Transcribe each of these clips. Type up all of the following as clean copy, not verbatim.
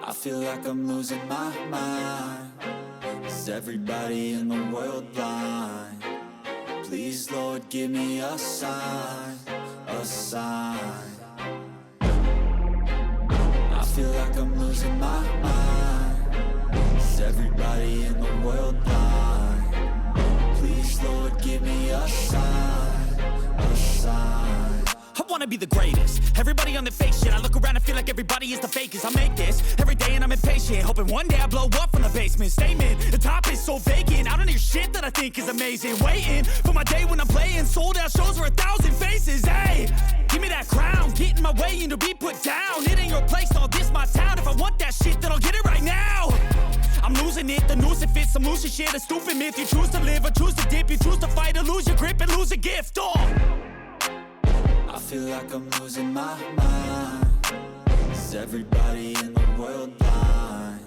I feel like I'm losing my mind. Is everybody in the world blind? Please, Lord, give me a sign, a sign. I feel like I'm losing my mind. Is everybody in the world blind? Please, Lord, give me a sign, a sign. I wanna be the greatest. Everybody on the fake shit. I look around and feel like everybody is the fakest. I make this every day and I'm impatient, hoping one day I blow up from the basement. Statement, the top is so vacant. I don't hear shit that I think is amazing. Waiting for my day when I'm playing sold out shows for 1,000 faces. Hey, give me that crown, get in my way and to be put down. It ain't your place, all this my town. If I want that shit, then I'll get it right now. I'm losing it, the noose it fits. I'm losing shit, a stupid myth. You choose to live or choose to dip. You choose to fight or lose your grip and lose a gift. I feel like I'm losing my mind. Is everybody in the world blind?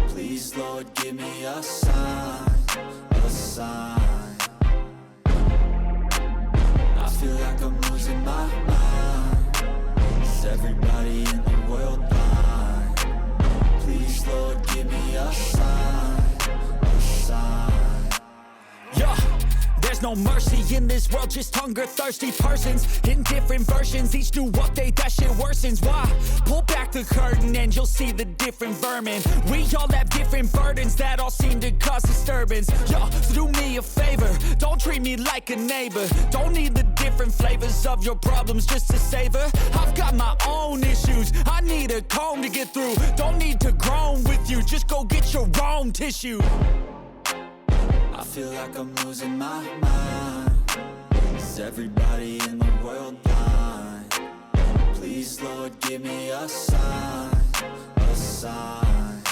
Please, Lord, give me a sign, a sign. I feel like I'm losing my mind. Is everybody in the world blind? Please, Lord, give me a sign, a sign. Yeah. There's no mercy in this world, just hunger-thirsty persons in different versions. Each new update, that shit worsens. Why? Pull back the curtain and you'll see the different vermin. We all have different burdens that all seem to cause disturbance. Yo, so do me a favor, don't treat me like a neighbor. Don't need the different flavors of your problems just to savor. I've got my own issues, I need a comb to get through. Don't need to groan with you, just go get your own tissue. I feel like I'm losing my mind. Is everybody in the world blind? Please, Lord, give me a sign, a sign.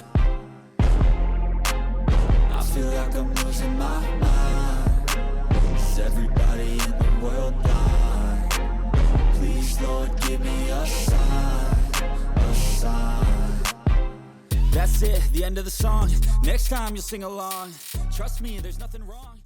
I feel like I'm losing my mind. Is everybody in the world blind? Please, Lord, give me a sign, a sign. That's it, the end of the song. Next time you'll sing along. Trust me, there's nothing wrong.